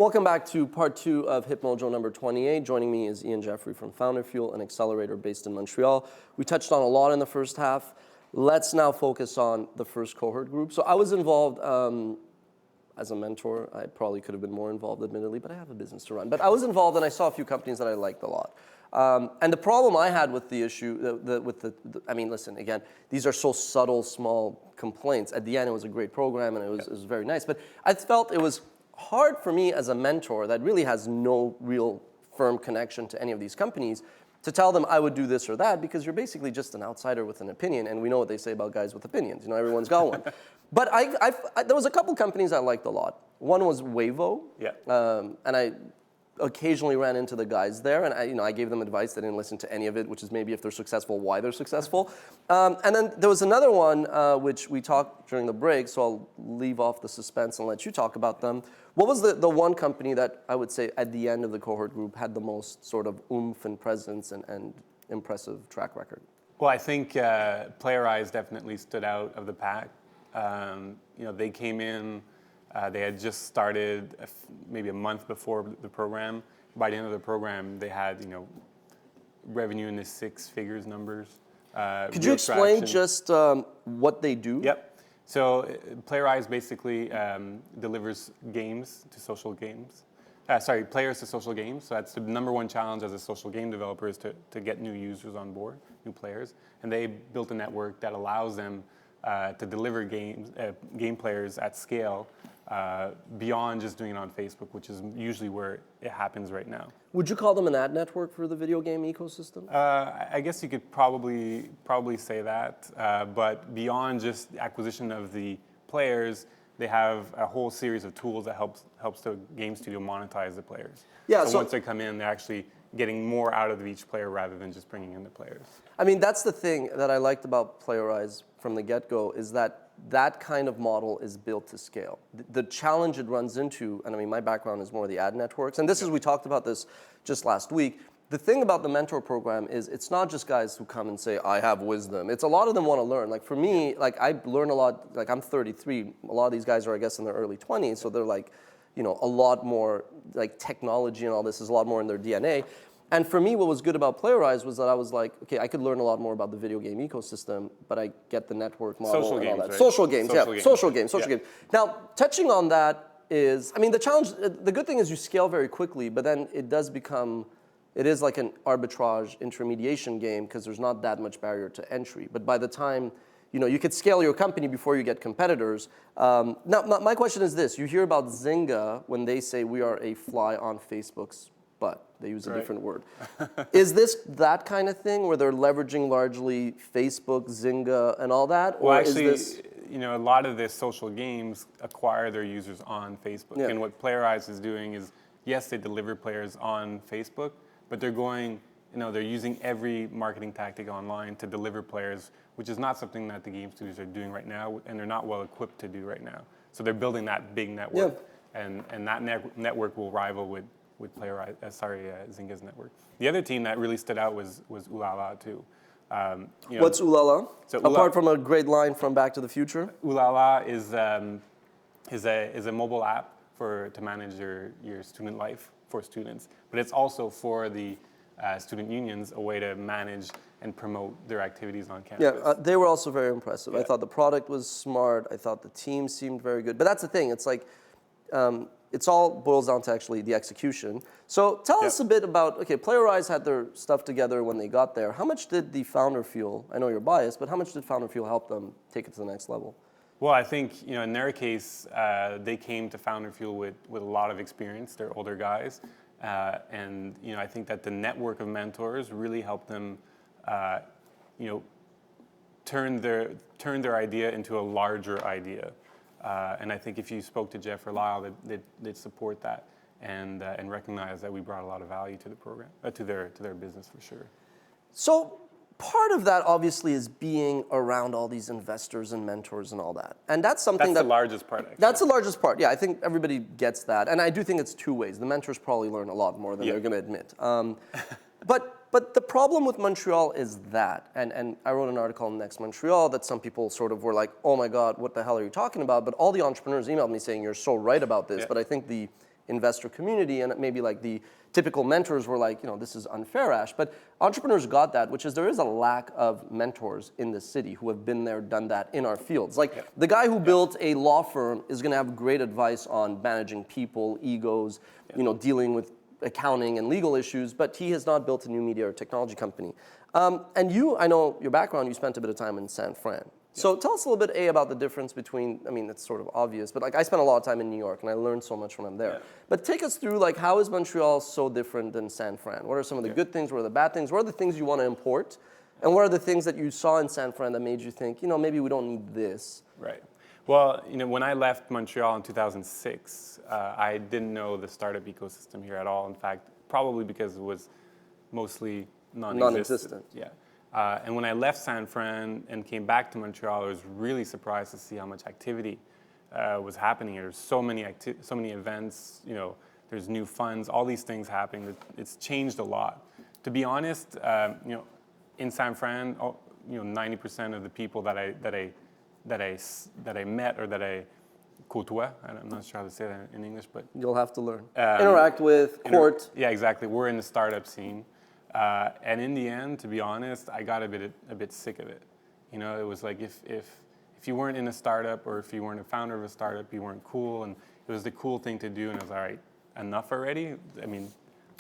Welcome back to part 2 of HipMojo number 28. Joining me is Ian Jeffrey from Founder Fuel, an accelerator based in Montreal. We touched on a lot in the first half. Let's now focus on the first cohort group. So I was involved as a mentor. I probably could have been more involved, admittedly, but I have a business to run. But I was involved and I saw a few companies that I liked a lot. And the problem I had with the issue, I mean, listen, again, these are so subtle, small complaints. At the end, it was a great program and it was very nice. But I felt it was hard for me as a mentor that really has no real firm connection to any of these companies to tell them I would do this or that, because you're basically just an outsider with an opinion, and we know what they say about guys with opinions. You know, everyone's got one. But there was a couple companies I liked a lot. One was Wavo, and I occasionally ran into the guys there, and I gave them advice. They didn't listen to any of it, which is maybe if they're successful, why they're successful. And then there was another one which we talked during the break, so I'll leave off the suspense and let you talk about them. What was the one company that I would say at the end of the cohort group had the most sort of oomph and presence and impressive track record? Well, I think Playerize definitely stood out of the pack. They came in, they had just started maybe a month before the program. By the end of the program, they had revenue in the 6 figures numbers. Could you explain just what they do? Yep. So Playerize basically delivers games to social games. Players to social games. So that's the number one challenge as a social game developer, is to get new users on board, new players. And they built a network that allows them to deliver game players at scale beyond just doing it on Facebook, which is usually where it happens right now. Would you call them an ad network for the video game ecosystem? I guess you could probably say that, but beyond just the acquisition of the players, they have a whole series of tools that helps the game studio monetize the players. Yeah. So once they come in, they're actually getting more out of each player rather than just bringing in the players. I mean, that's the thing that I liked about Playerize from the get-go, is that kind of model is built to scale. The challenge it runs into, and I mean, my background is more the ad networks, and this is, we talked about this just last week. The thing about the mentor program is it's not just guys who come and say, I have wisdom. It's a lot of them want to learn. Like for me, I learn a lot, I'm 33. A lot of these guys are, I guess, in their early 20s, so they're a lot more, technology and all this is a lot more in their DNA. And for me, what was good about Playerize was that I was like, okay, I could learn a lot more about the video game ecosystem, but I get the network model social and games, all that. Right? Social games. Now, touching on that is, I mean, the challenge, the good thing is you scale very quickly, but then it is like an arbitrage intermediation game, because there's not that much barrier to entry. But by the time, you could scale your company before you get competitors. Now, my question is this. You hear about Zynga when they say we are a fly on Facebook's butt. They use a different word. Is this that kind of thing where they're leveraging largely Facebook, Zynga, and all that? Well, actually, a lot of the social games acquire their users on Facebook. Yeah. And what Playerize is doing is, yes, they deliver players on Facebook, but they're they're using every marketing tactic online to deliver players, which is not something that the game studios are doing right now, and they're not well equipped to do right now. So they're building that big network, and that network will rival with Zynga's network. The other team that really stood out was Ulala too. What's Ulala? So apart from a great line from Back to the Future? Ulala is a mobile app to manage your student life for students, but it's also for the student unions, a way to manage and promote their activities on campus. Yeah, they were also very impressive. Yeah. I thought the product was smart. I thought the team seemed very good. But that's the thing. It's like, it's all boils down to actually the execution. So tell us a bit about, Playerize had their stuff together when they got there. How much did the Founder Fuel, I know you're biased, but how much did Founder Fuel help them take it to the next level? Well, I think, in their case, they came to Founder Fuel with a lot of experience. They're older guys. And I think that the network of mentors really helped them, turn their idea into a larger idea. And I think if you spoke to Jeff or Lyle, they'd support that and recognize that we brought a lot of value to the program, to their business for sure. So part of that obviously is being around all these investors and mentors and all that. And that's something that's the largest part, actually. That's the largest part. Yeah, I think everybody gets that. And I do think it's two ways. The mentors probably learn a lot more than they're going to admit. But the problem with Montreal is that, and I wrote an article in Next Montreal that some people sort of were like, oh my God, what the hell are you talking about? But all the entrepreneurs emailed me saying, you're so right about this. Yeah. But I think the investor community, and maybe like the typical mentors were like, this is unfair, Ash. But entrepreneurs got that, which is there is a lack of mentors in the city who have been there, done that in our fields. Like the guy who built a law firm is going to have great advice on managing people, egos, dealing with accounting and legal issues, but he has not built a new media or technology company. And you, I know your background, you spent a bit of time in San Fran. So tell us a little bit, about the difference between, it's sort of obvious, but like I spent a lot of time in New York and I learned so much when I'm there. But take us through like, how is Montreal so different than San Fran? What are some of the good things? What are the bad things? What are the things you want to import? And what are the things that you saw in San Fran that made you think, maybe we don't need this? Right. Well, when I left Montreal in 2006, I didn't know the startup ecosystem here at all. In fact, probably because it was mostly non-existent. Yeah. And when I left San Fran and came back to Montreal, I was really surprised to see how much activity was happening here. There's so many events. There's new funds, all these things happening. It's changed a lot. To be honest, in San Fran, 90% of the people that I met or that I côtoie, I'm not sure how to say that in English, but you'll have to learn. Interact with, court. Yeah, exactly. We're in the startup scene. And in the end, to be honest, I got a bit sick of it. It was like if you weren't in a startup or if you weren't a founder of a startup, you weren't cool, and it was the cool thing to do. And I was all right, enough already.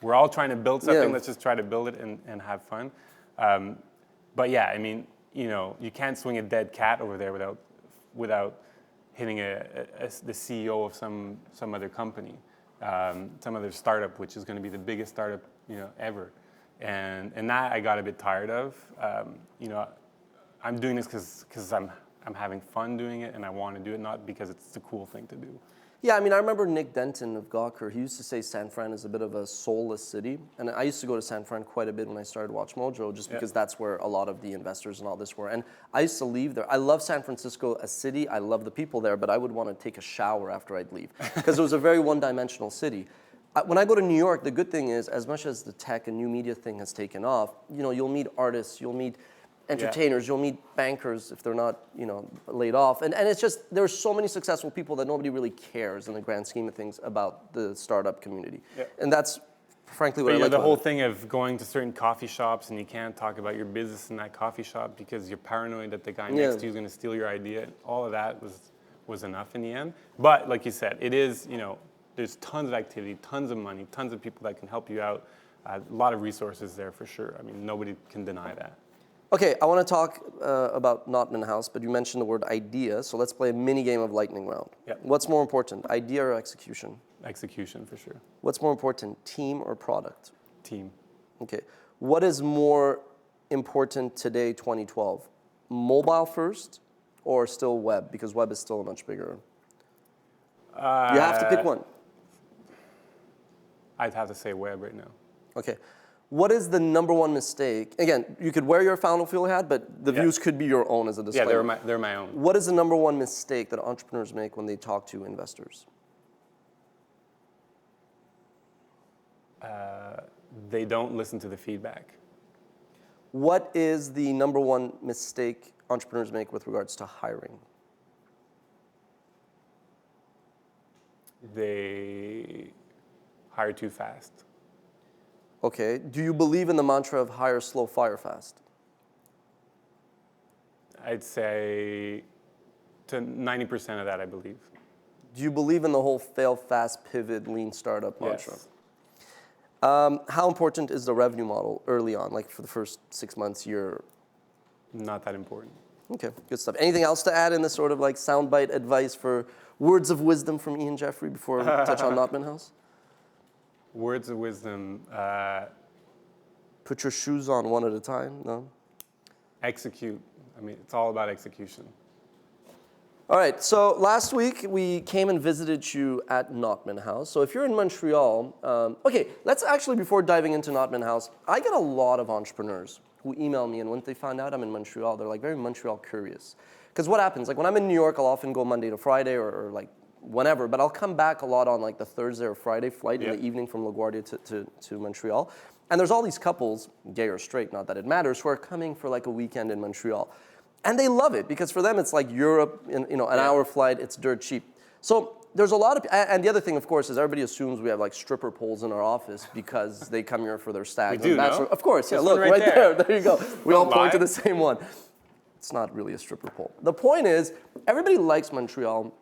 We're all trying to build something. Let's just try to build it and have fun. But yeah, you can't swing a dead cat over there without hitting the CEO of some other company, some other startup, which is going to be the biggest startup ever. And that I got a bit tired of. I'm doing this because I'm having fun doing it and I want to do it, not because it's the cool thing to do. Yeah, I remember Nick Denton of Gawker. He used to say San Fran is a bit of a soulless city. And I used to go to San Fran quite a bit when I started WatchMojo, just because that's where a lot of the investors and all this were. And I used to leave there. I love San Francisco as a city. I love the people there, but I would want to take a shower after I'd leave because it was a very one-dimensional city. When I go to New York, the good thing is, as much as the tech and new media thing has taken off, you'll meet artists, you'll meet entertainers, you'll meet bankers if they're not, laid off. And it's just, there's so many successful people that nobody really cares in the grand scheme of things about the startup community. Yeah. And that's frankly what I like. The whole thing of going to certain coffee shops and you can't talk about your business in that coffee shop because you're paranoid that the guy next to you is going to steal your idea. All of that was enough in the end. But like you said, it is, there's tons of activity, tons of money, tons of people that can help you out. A lot of resources there for sure. Nobody can deny that. Okay, I want to talk about Notman House, but you mentioned the word idea, so let's play a mini game of lightning round. Yep. What's more important, idea or execution? Execution for sure. What's more important, team or product? Team. Okay. What is more important today, 2012? Mobile first or still web? Because web is still much bigger. You have to pick one. I'd have to say web right now. Okay. What is the number one mistake? Again, you could wear your Founder Fuel hat, but the views could be your own as a disclaimer. Yeah, they're my own. What is the number one mistake that entrepreneurs make when they talk to investors? They don't listen to the feedback. What is the number one mistake entrepreneurs make with regards to hiring? They hire too fast. Okay. Do you believe in the mantra of hire slow, fire fast? I'd say to 90% of that, I believe. Do you believe in the whole fail fast, pivot, lean startup mantra? Yes. How important is the revenue model early on, like for the first 6 months, year? Not that important. Okay, good stuff. Anything else to add in this sort of like soundbite advice for words of wisdom from Ian Jeffrey before we touch on Notman House? Words of wisdom. Put your shoes on one at a time, no? Execute. It's all about execution. All right, so last week we came and visited you at Notman House. So if you're in Montreal, okay, let's actually, before diving into Notman House, I get a lot of entrepreneurs who email me, and when they find out I'm in Montreal, they're like very Montreal curious. Because what happens, like when I'm in New York, I'll often go Monday to Friday or like whenever, but I'll come back a lot on like the Thursday or Friday flight in the evening from LaGuardia to Montreal. And there's all these couples, gay or straight, not that it matters, who are coming for like a weekend in Montreal. And they love it because for them it's like Europe, an hour flight, it's dirt cheap. So there's a lot of, and the other thing, of course, is everybody assumes we have like stripper poles in our office because they come here for their stags. We do, no? Of course, yeah. There's Look, one right there. there. There you go. We all Don't point to lie. the same one. It's not really a stripper pole. The point is, everybody likes Montreal.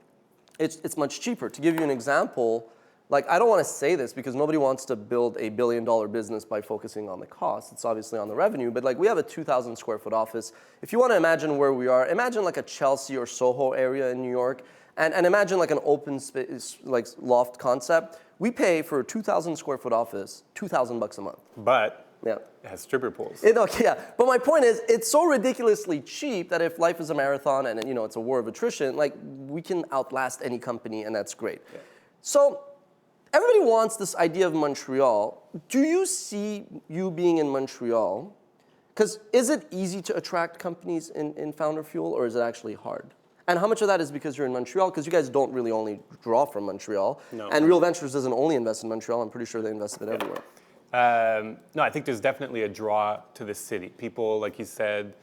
It's much cheaper. To give you an example, like, I don't want to say this because nobody wants to build a $1 billion business by focusing on the cost. It's obviously on the revenue, but like, we have a 2,000 square foot office. If you want to imagine where we are, imagine like a Chelsea or Soho area in New York, and imagine like an open space, like loft concept. We pay for a 2,000 square foot office, $2,000 a month. But Yeah. it has stripper poles. Okay, yeah, but my point is, it's so ridiculously cheap that if life is a marathon and it's a war of attrition, like, we can outlast any company, and that's great. Yeah. So everybody wants this idea of Montreal. Do you see you being in Montreal? Because is it easy to attract companies in Founder Fuel, or is it actually hard? And how much of that is because you're in Montreal? Because you guys don't really only draw from Montreal. No. And Real Ventures doesn't only invest in Montreal. I'm pretty sure they invest in it everywhere. No, I think there's definitely a draw to the city. People, like you said,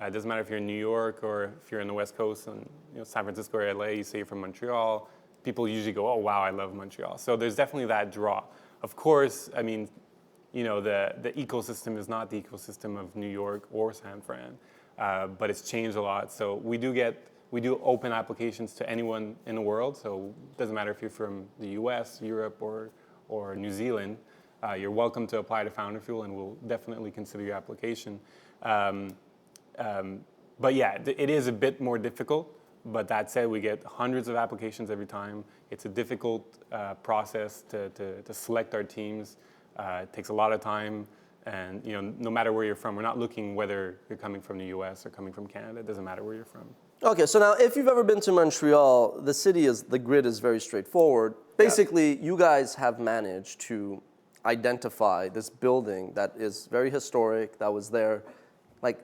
it doesn't matter if you're in New York or if you're in the West Coast, and San Francisco or LA, you say you're from Montreal, people usually go, oh wow, I love Montreal. So there's definitely that draw. Of course, I mean, the ecosystem is not the ecosystem of New York or San Fran, but it's changed a lot. So we do open applications to anyone in the world. So it doesn't matter if you're from the US, Europe, or New Zealand. You're welcome to apply to Founder Fuel, and we'll definitely consider your application. But yeah, it is a bit more difficult. But that said, we get hundreds of applications every time. It's a difficult process to select our teams. It takes a lot of time, and no matter where you're from, we're not looking whether you're coming from the U.S. or coming from Canada. It doesn't matter where you're from. Okay, so now if you've ever been to Montreal, the grid is very straightforward. Basically, you guys have managed to identify this building that is very historic, that was there. Like,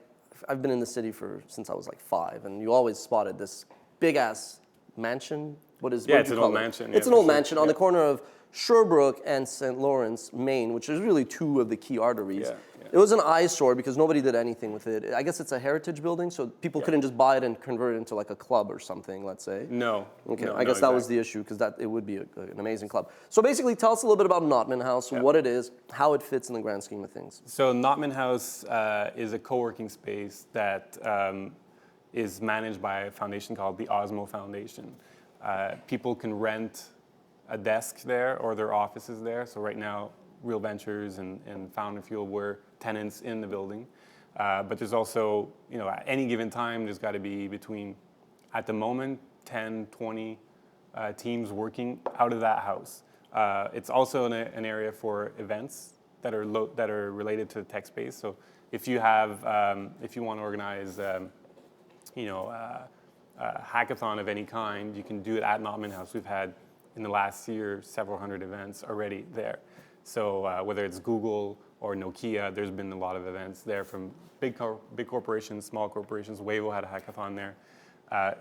I've been in the city since I was like 5, and you always spotted this big ass mansion. It's an old mansion. It's an old mansion on the corner of Sherbrooke and St. Lawrence, Maine, which is really 2 of the key arteries. Yeah. It was an eyesore because nobody did anything with it. I guess it's a heritage building, so people couldn't just buy it and convert it into like a club or something, let's say. No. Okay, no, I guess that was the issue, because it would be an amazing club. So basically, tell us a little bit about Notman House, what it is, how it fits in the grand scheme of things. So Notman House is a co-working space that is managed by a foundation called the Osmo Foundation. People can rent a desk there or their offices there. So right now, Real Ventures and Founder Fuel were tenants in the building. But there's also, at any given time, there's got to be between, at the moment, 10, 20 teams working out of that house. It's also an area for events that are related to the tech space. So if you want to organize, a hackathon of any kind, you can do it at Notman House. We've had, in the last year, several hundred events already there. So whether it's Google or Nokia, there's been a lot of events there from big corporations, small corporations. Wayvo had a hackathon there.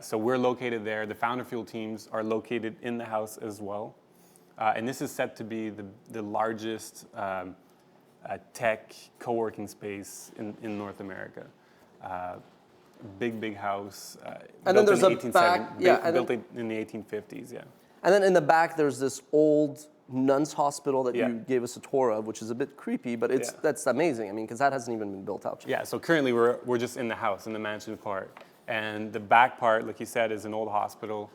So we're located there. The Founder Fuel teams are located in the house as well. And this is set to be the largest tech co-working space in North America. Big house. And then there's a back, built in the 1850s, yeah. And then in the back, there's this old nuns hospital that you gave us a tour of, which is a bit creepy, but that's amazing. I mean, because that hasn't even been built out yet. Yeah, so currently we're just in the house, in the mansion part. And the back part, like you said, is an old hospital,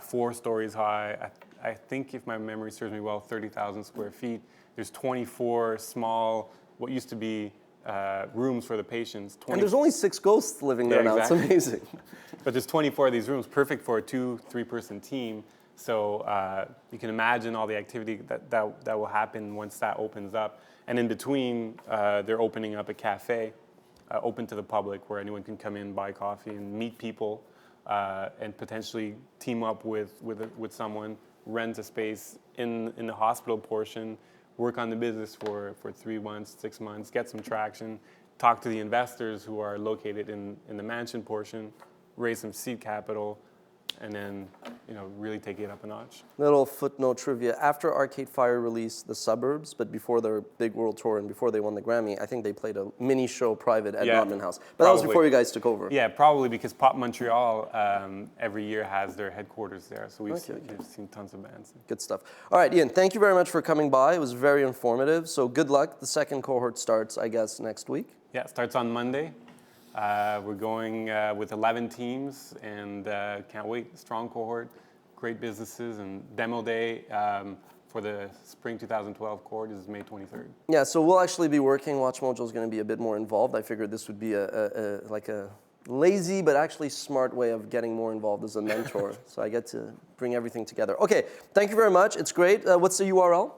4 stories high. I think, if my memory serves me well, 30,000 square feet. There's 24 small, what used to be rooms for the patients. And there's only 6 ghosts living there now. Exactly. It's amazing. But there's 24 of these rooms, perfect for a 2-3-person team. So you can imagine all the activity that will happen once that opens up. And in between, they're opening up a cafe open to the public where anyone can come in, buy coffee, and meet people, and potentially team up with someone, rent a space in the hospital portion, work on the business for 3 months, 6 months, get some traction, talk to the investors who are located in the mansion portion, raise some seed capital, and then really take it up a notch. Little footnote trivia. After Arcade Fire released The Suburbs, but before their big world tour and before they won the Grammy, I think they played a mini show private at Rodman House. But that was before you guys took over. Yeah, probably because Pop Montreal every year has their headquarters there. So we've seen tons of bands. Good stuff. All right, Ian, thank you very much for coming by. It was very informative. So good luck. The second cohort starts, I guess, next week. Yeah, it starts on Monday. We're going with 11 teams and can't wait. Strong cohort, great businesses, and demo day for the spring 2012 cohort is May 23rd. Yeah, so we'll actually be working. WatchMojo is going to be a bit more involved. I figured this would be like a lazy but actually smart way of getting more involved as a mentor. So I get to bring everything together. Okay, thank you very much. It's great. What's the URL?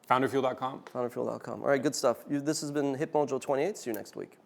Founderfuel.com. Founderfuel.com. All right, good stuff. This has been HipMojo 28. See you next week.